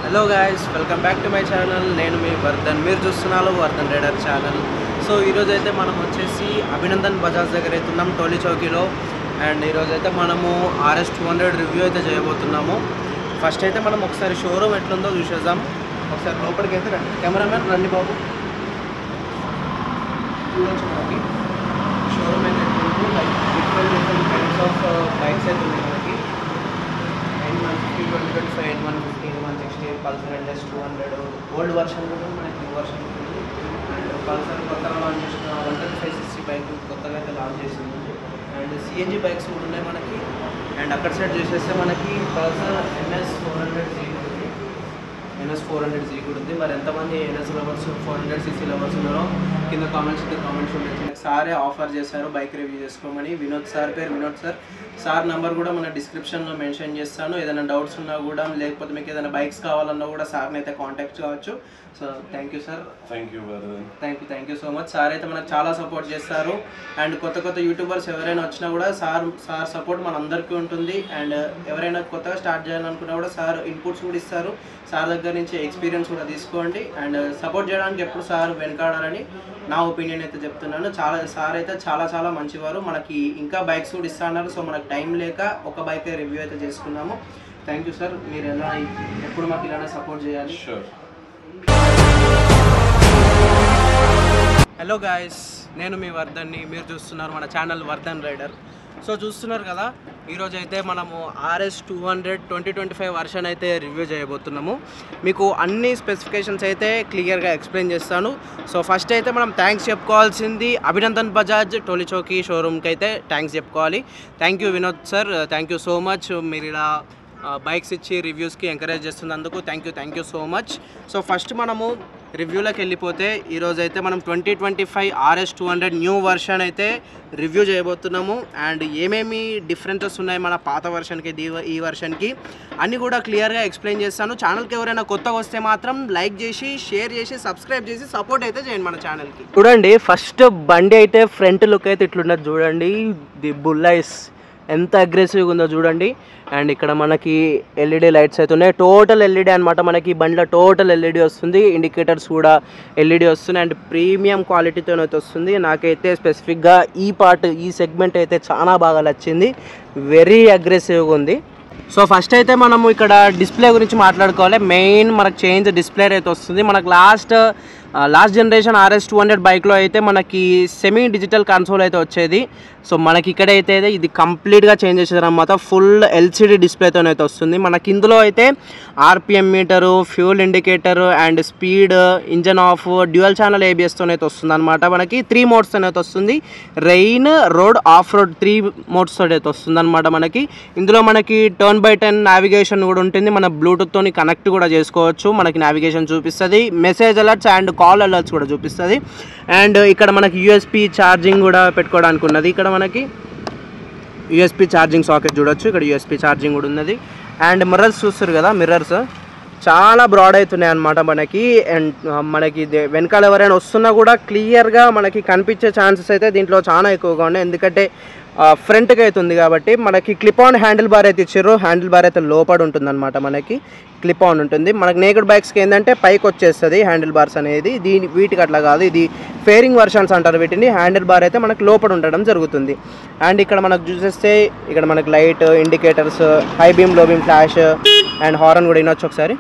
Hello guys, welcome back to my channel. నేను మీ వర్ధన్, మీరు చూస్తున్నారు వర్ధన్ రైడర్ ఛానల్. సో ఈరోజు అయితే మనం వచ్చేసి అభినందన్ బజాజ్ దగ్గర అయితే ఉన్నాం, టోలీ చౌకీలో. అండ్ ఈరోజు అయితే మనము RS 200 రివ్యూ అయితే చేయబోతున్నాము. ఫస్ట్ అయితే మనం ఒకసారి షోరూమ్ ఎట్లుందో చూసేద్దాం. ఒకసారి లోపలికి అయితే రండి, కెమెరామెన్ రండి బాబు. చూడొచ్చు మనకి షోరూమ్ అయితే ఎట్లుందో, like different kinds of bikes అయితే ఉన్నాయి మనకి. N150, 2025, N150, N160, Pulsar NS 200 old version కూడా మనకి న్యూ వర్షన్ ఉంటుంది. అండ్ పల్సర్ కొత్తగా లాంచ్ చేసిన 125cc బైక్ కొత్తగా అయితే లాంచ్ చేసింది. అండ్ CNG బైక్స్ కూడా ఉన్నాయి మనకి. అండ్ అక్కడ సైడ్ చూసేస్తే మనకి పల్సర్ NS 400Z ఉంటుంది, NS 400Z కూడా ఉంది. మరి ఎంతమంది NS లవర్స్ 400cc లవర్స్ ఉన్నారో కింద కామెంట్స్ ఉండొచ్చు. సారే ఆఫర్ చేశారు బైక్ రివ్యూ చేసుకోమని. వినోద్ సార్ పేరు వినోద్ సార్ నెంబర్ కూడా మన డిస్క్రిప్షన్లో మెన్షన్ చేస్తాను. ఏదైనా డౌట్స్ ఉన్నా కూడా, లేకపోతే మీకు ఏదైనా బైక్స్ కావాలన్నా కూడా సార్ని అయితే కాంటాక్ట్ కావచ్చు. So thank you sir. Thank you so much. Sir అయితే మనకు చాలా సపోర్ట్ చేస్తారు. అండ్ కొత్త యూట్యూబర్స్ ఎవరైనా వచ్చినా కూడా సార్ సపోర్ట్ మన అందరికీ ఉంటుంది. అండ్ ఎవరైనా కొత్తగా స్టార్ట్ చేయాలనుకున్నా కూడా సార్ ఇన్పుట్స్ కూడా ఇస్తారు. సార్ దగ్గర నుంచి ఎక్స్పీరియన్స్ కూడా తీసుకోండి. అండ్ సపోర్ట్ చేయడానికి ఎప్పుడు సార్ వెనకాడాలని నా ఒపీనియన్ అయితే చెప్తున్నాను. సార్ అయితే చాలా మంచివారు. మనకి ఇంకా బైక్స్ కూడా ఇస్తున్నారు. సో మనకు టైం లేక ఒక బైక్ రివ్యూ అయితే చేసుకున్నాము. Thank you sir. మీరు ఎప్పుడు మాకు ఇలానే సపోర్ట్ చేయాలి. హలో గాయస్, నేను మీ వర్ధన్ని, మీరు చూస్తున్నారు మన ఛానల్ వర్ధన్ రైడర్. సో చూస్తున్నారు కదా, ఈరోజు అయితే మనము RS 200 2025 వర్షన్ అయితే రివ్యూ చేయబోతున్నాము. మీకు అన్ని స్పెసిఫికేషన్స్ అయితే క్లియర్గా ఎక్స్ప్లెయిన్ చేస్తాను. సో ఫస్ట్ అయితే మనం థ్యాంక్స్ చెప్పుకోవాల్సింది అభినందన్ బజాజ్ టోలీ చౌకీ షోరూమ్కి అయితే థ్యాంక్స్ చెప్పుకోవాలి. Thank you Vinod sir, thank you so much. మీరు ఇలా బైక్స్ ఇచ్చి రివ్యూస్కి ఎంకరేజ్ చేస్తున్నందుకు thank you so much. So first మనము రివ్యూలోకి వెళ్ళిపోతే ఈరోజు అయితే మనం 2025 RS 200 న్యూ వర్షన్ అయితే రివ్యూ చేయబోతున్నాము. అండ్ ఏమేమి డిఫరెన్సెస్ ఉన్నాయి మన పాత వర్షన్కి ఈ వర్షన్కి అన్నీ కూడా క్లియర్గా ఎక్స్ప్లెయిన్ చేస్తాను. ఛానల్కి ఎవరైనా కొత్తగా వస్తే మాత్రం లైక్ చేసి, షేర్ చేసి, సబ్స్క్రైబ్ చేసి సపోర్ట్ అయితే చేయండి మన ఛానల్కి. చూడండి, ఫస్ట్ బండి అయితే ఫ్రంట్ లుక్ అయితే ఇట్లున్నది చూడండి. ది బుల్లైస్ ఎంత అగ్రెసివ్గా ఉందో చూడండి. అండ్ ఇక్కడ మనకి LED లైట్స్ అయితే ఉన్నాయి. టోటల్ LED అనమాట. మనకి బండిలో టోటల్ LED వస్తుంది. ఇండికేటర్స్ కూడా LED వస్తున్నాయి. అండ్ ప్రీమియం క్వాలిటీతో అయితే వస్తుంది. నాకైతే స్పెసిఫిక్గా ఈ సెగ్మెంట్ అయితే చాలా బాగా నచ్చింది. వెరీ అగ్రెసివ్గా ఉంది. సో ఫస్ట్ అయితే మనము ఇక్కడ డిస్ప్లే గురించి మాట్లాడుకోవాలి. మెయిన్ మనకు చేంజ్ డిస్ప్లే అయితే వస్తుంది. మనకు లాస్ట్ జనరేషన్ RS 200 బైక్లో అయితే మనకి సెమీ డిజిటల్ కన్సోల్ అయితే వచ్చేది. సో మనకి ఇక్కడైతే ఇది కంప్లీట్గా చేంజ్ చేసేదన్నమాట. ఫుల్ LCD డిస్ప్లేతో అయితే వస్తుంది. మనకి ఇందులో అయితే RPM meter, fuel indicator and speed, engine off, dual channel ABSతో అయితే వస్తుంది అనమాట. మనకి 3 మోడ్స్తో అయితే వస్తుంది. రెయిన్, రోడ్, ఆఫ్ రోడ్ 3 మోడ్స్తో అయితే వస్తుంది అనమాట. మనకి ఇందులో మనకి టర్న్ బై టర్న్ నావిగేషన్ కూడా ఉంటుంది. మన బ్లూటూత్తో కనెక్ట్ కూడా చేసుకోవచ్చు. మనకి నావిగేషన్ చూపిస్తుంది. Message alerts and call alerts కూడా చూపిస్తుంది. అండ్ ఇక్కడ మనకి USB ఛార్జింగ్ కూడా పెట్టుకోవడానికి ఉన్నది. ఇక్కడ మనకి USB ఛార్జింగ్ సాకెట్ చూడొచ్చు. ఇక్కడ USB ఛార్జింగ్ కూడా ఉన్నది. అండ్ మిర్రర్స్ చూస్తారు కదా, మిర్రర్స్ చాలా బ్రాడ్ అవుతున్నాయి అనమాట మనకి. అండ్ మనకి వెనకాల ఎవరైనా వస్తున్నా కూడా క్లియర్గా మనకి కనిపించే ఛాన్సెస్ అయితే దీంట్లో చాలా ఎక్కువగా ఉన్నాయి. ఎందుకంటే ఫ్రంట్కి అవుతుంది కాబట్టి మనకి క్లిప్ ఆన్ హ్యాండిల్ బార్ అయితే ఇచ్చారు. హ్యాండిల్ బార్ అయితే లోపల ఉంటుంది అనమాట. మనకి క్లిప్ ఆన్ ఉంటుంది. మనకి నేకెడ్ బైక్స్కి ఏంటంటే పైకి వచ్చేస్తుంది హ్యాండిల్ బార్స్ అనేది. వీటికి అట్లా కాదు, ఇది ఫేరింగ్ వర్షన్స్ అంటారు వీటిని. హ్యాండిల్ బార్ అయితే మనకు లోపల ఉండడం జరుగుతుంది. అండ్ ఇక్కడ మనకు చూసేస్తే ఇక్కడ మనకి లైట్, ఇండికేటర్స్, హై బీమ్, లో బీమ్ ఫ్లాష్ అండ్ హారన్ కూడా వినొచ్చు ఒకసారి.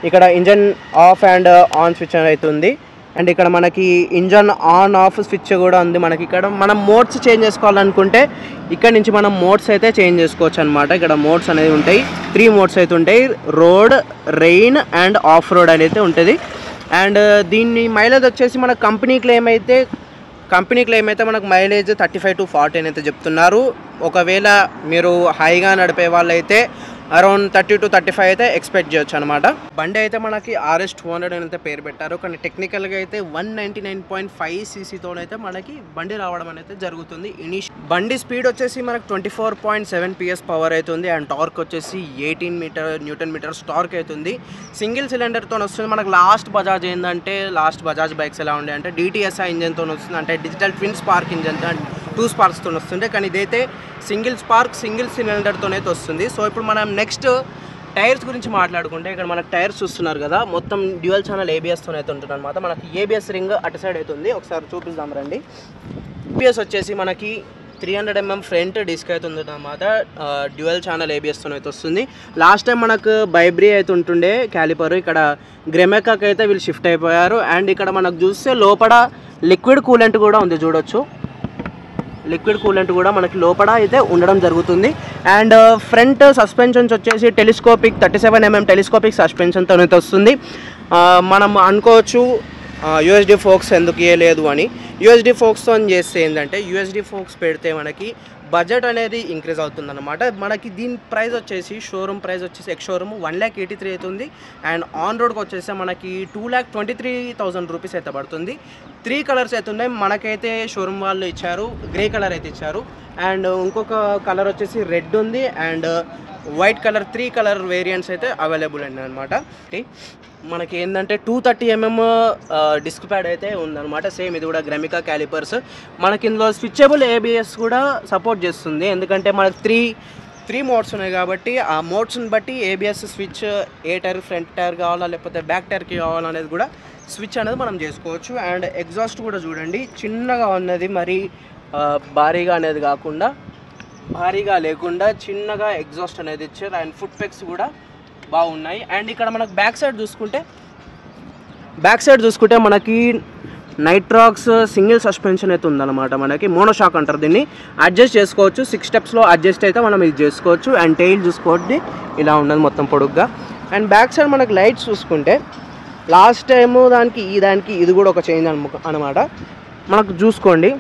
ఇక్కడ engine of and on switch అయితే ఉంది. అండ్ ఇక్కడ మనకి ఇంజన్ ఆన్ ఆఫ్ స్విచ్ కూడా ఉంది. మనకి ఇక్కడ మనం మోడ్స్ చేంజ్ చేసుకోవాలనుకుంటే ఇక్కడ నుంచి మనం మోడ్స్ అయితే చేంజ్ చేసుకోవచ్చు అనమాట. ఇక్కడ మోడ్స్ అనేది ఉంటాయి. 3 మోడ్స్ అయితే ఉంటాయి. Road, rain and of road అనేది ఉంటుంది. అండ్ దీన్ని మైలేజ్ వచ్చేసి మన కంపెనీ క్లెయిమ్ అయితే మనకు మైలేజ్ 35 to 40 అని అయితే చెప్తున్నారు. ఒకవేళ మీరు హైగా నడిపే వాళ్ళైతే అరౌండ్ 30 to 35 అయితే ఎక్స్పెక్ట్ చేయొచ్చు అనమాట. బండి అయితే మనకి RS 200 అని అయితే పేరు పెట్టారు. కానీ టెక్నికల్గా అయితే 199.5cc అయితే మనకి బండి రావడం అనేది జరుగుతుంది. బండి స్పీడ్ వచ్చేసి మనకు 24.7 PS పవర్ అవుతుంది. అండ్ టార్క్ వచ్చేసి 18 న్యూటన్ మీటర్స్ టార్క్ అవుతుంది. సింగిల్ సిలిండర్తో వస్తుంది. మనకు లాస్ట్ బజాజ్ బైక్స్ ఎలా ఉండే అంటే DTSI ఇంజన్తో వస్తుంది. అంటే డిజిటల్ ట్విన్ స్పార్క్ ఇంజన్తో 2 స్పార్క్స్తో వస్తుండే. కానీ ఇదైతే సింగిల్ సిలిండర్తో అయితే వస్తుంది. సో ఇప్పుడు మనం నెక్స్ట్ టైర్స్ గురించి మాట్లాడుకుంటే ఇక్కడ మనకు టైర్స్ చూస్తున్నారు కదా, మొత్తం డ్యూయల్ ఛానల్ ఏబిఎస్తో అయితే ఉంటుంది అనమాట. మనకి ఏబిఎస్ రింగ్ అటు సైడ్ అవుతుంది, ఒకసారి చూపిద్దాం రండి. ఏబిఎస్ వచ్చేసి మనకి 300 mm ఫ్రంట్ డిస్క్ అయితే ఉంది అనమాట. డ్యూయల్ ఛానల్ ఏబిఎస్తో అయితే వస్తుంది. లాస్ట్ టైం మనకు బైబ్రీ అయితే ఉంటుండే క్యాలిపర్, ఇక్కడ గ్రెమెకాకి అయితే వీళ్ళు షిఫ్ట్ అయిపోయారు. అండ్ ఇక్కడ మనకు చూస్తే లోపల లిక్విడ్ కూలెంట్ కూడా ఉంది, చూడొచ్చు. లిక్విడ్ కూలెంట్ కూడా మనకి లోపల అయితే ఉండడం జరుగుతుంది. అండ్ ఫ్రంట్ సస్పెన్షన్స్ వచ్చేసి టెలిస్కోపిక్ 37 mm టెలిస్కోపిక్ సస్పెన్షన్తో అయితే వస్తుంది. మనం అనుకోవచ్చు యూఎస్డి ఫోక్స్ ఎందుకు ఇవ్వలేదు అని. యూఎస్డి ఫోక్స్తో చేస్తే ఏంటంటే, యూఎస్డి ఫోక్స్ పెడితే మనకి బడ్జెట్ అనేది ఇంక్రీజ్ అవుతుందన్నమాట. మనకి దీని ప్రైస్ వచ్చేసి షోరూమ్ ప్రైస్ వచ్చేసి ఎక్స్ షోరూమ్ 1,83,000 అవుతుంది. అండ్ ఆన్ రోడ్కి వచ్చేసి మనకి 2,23,000 రూపీస్ అయితే పడుతుంది. 3 కలర్స్ అయితే ఉన్నాయి, మనకైతే షోరూమ్ వాళ్ళు ఇచ్చారు, గ్రే కలర్ అయితే ఇచ్చారు. అండ్ ఇంకొక కలర్ వచ్చేసి రెడ్ ఉంది and white colour, 3 colour variants అయితే అవైలబుల్ ఉన్నాయి అనమాట. మనకి ఏంటంటే 230 mm డిస్క్ ప్యాడ్ అయితే ఉందన్నమాట. సేమ్ ఇది కూడా గ్రెమికా క్యాలిపర్స్. మనకి ఇందులో స్విచబుల్ ఏబిఎస్ కూడా సపోర్ట్ చేస్తుంది, ఎందుకంటే మనకి త్రీ మోడ్స్ ఉన్నాయి కాబట్టి ఆ మోడ్స్ని బట్టి ఏబిఎస్ స్విచ్ ఏ టైర్ ఫ్రంట్ టైర్ కావాలా లేకపోతే బ్యాక్ టైర్కి కావాలా అనేది కూడా స్విచ్ అనేది మనం చేసుకోవచ్చు. అండ్ ఎగ్జాస్ట్ కూడా చూడండి, చిన్నగా ఉన్నది, మరి భారీగా అనేది కాకుండా, భారీగా లేకుండా చిన్నగా ఎగ్జాస్ట్ అనేది ఇచ్చారు. అండ్ ఫుట్ పెక్స్ కూడా బాగున్నాయి. అండ్ ఇక్కడ మనకు బ్యాక్ సైడ్ చూసుకుంటే మనకి నైట్రాక్స్ సింగిల్ సస్పెన్షన్ అయితే ఉందన్నమాట. మనకి మోనోషాక్ అంటారు దీన్ని. అడ్జస్ట్ చేసుకోవచ్చు, 6 స్టెప్స్లో అడ్జస్ట్ అయితే మనం ఇది చేసుకోవచ్చు. అండ్ టైల్ చూసుకోండి, ఇలా ఉన్నది మొత్తం పొడుగ్గా. అండ్ బ్యాక్ సైడ్ మనకి లైట్స్ చూసుకుంటే లాస్ట్ టైము దానికి ఇది కూడా ఒక చేంజ్ అనమాట. మనకు చూసుకోండి,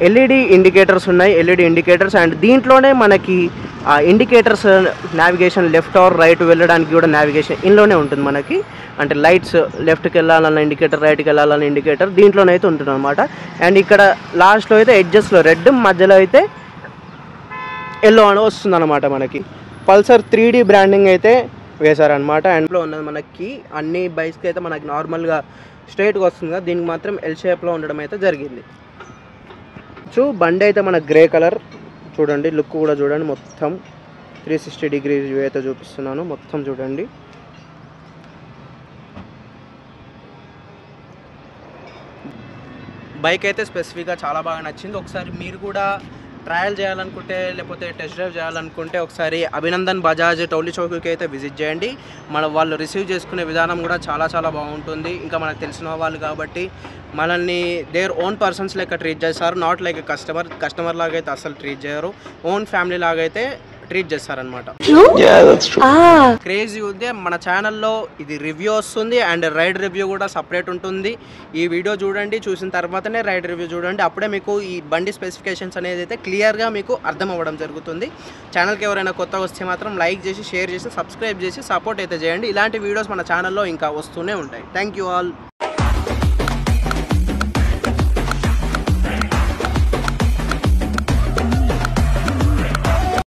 ఎల్ఈడి ఇండికేటర్స్ ఉన్నాయి, ఎల్ఈడి ఇండికేటర్స్. అండ్ దీంట్లోనే మనకి indicators navigation left or right వెళ్ళడానికి కూడా నావిగేషన్ ఇందులోనే ఉంటుంది మనకి. అంటే లైట్స్ లెఫ్ట్కి వెళ్ళాలన్న ఇండికేటర్, రైట్కి వెళ్ళాలన్న ఇండికేటర్ దీంట్లోనే అయితే ఉంటుంది అనమాట. అండ్ ఇక్కడ లాస్ట్లో అయితే ఎడ్జెస్లో రెడ్, మధ్యలో అయితే ఎల్లో అని వస్తుంది అనమాట. మనకి పల్సర్ 3D బ్రాండింగ్ అయితే వేశారనమాట. అండ్లో ఉన్నది మనకి అన్ని బైక్స్కి అయితే మనకి నార్మల్గా స్ట్రైట్గా వస్తుంది కదా, దీనికి మాత్రం ఎల్ షేప్లో ఉండడం అయితే జరిగింది. బండి అయితే మన గ్రే కలర్, చూడండి లుక్ కూడా చూడండి, మొత్తం 360 డిగ్రీస్ వ్యూ అయితే చూపిస్తున్నాను, మొత్తం చూడండి. బైక్ అయితే స్పెసిఫిక్గా చాలా బాగా నచ్చింది. ఒకసారి మీరు కూడా ట్రయల్ చేయాలనుకుంటే లేకపోతే టెస్ట్ డ్రైవ్ చేయాలనుకుంటే ఒకసారి అభినందన్ బజాజ్ టౌలి చౌకీకి అయితే విజిట్ చేయండి. వాళ్ళు రిసీవ్ చేసుకునే విధానం కూడా చాలా బాగుంటుంది. ఇంకా మనకు తెలిసిన వాళ్ళు కాబట్టి మనల్ని దేర్ ఓన్ పర్సన్స్ లెక్క ట్రీట్ చేస్తారు, నాట్ లైక్ కస్టమర్ లాగా అయితే అసలు ట్రీట్ చేయరు, ఓన్ ఫ్యామిలీ లాగా అయితే ట్రీట్ చేస్తారనమాట. క్రేజీ ఉంది. మన ఛానల్లో ఇది రివ్యూ వస్తుంది అండ్ రైడ్ రివ్యూ కూడా సపరేట్ ఉంటుంది. ఈ వీడియో చూడండి, చూసిన తర్వాతనే రైడ్ రివ్యూ చూడండి, అప్పుడే మీకు ఈ బండి స్పెసిఫికేషన్స్ అనేది అయితే క్లియర్గా మీకు అర్థం అవ్వడం జరుగుతుంది. ఛానల్కి ఎవరైనా కొత్తగా వస్తే మాత్రం లైక్ చేసి, షేర్ చేసి, సబ్స్క్రైబ్ చేసి సపోర్ట్ అయితే చేయండి. ఇలాంటి వీడియోస్ మన ఛానల్లో ఇంకా వస్తూనే ఉంటాయి. Thank you all.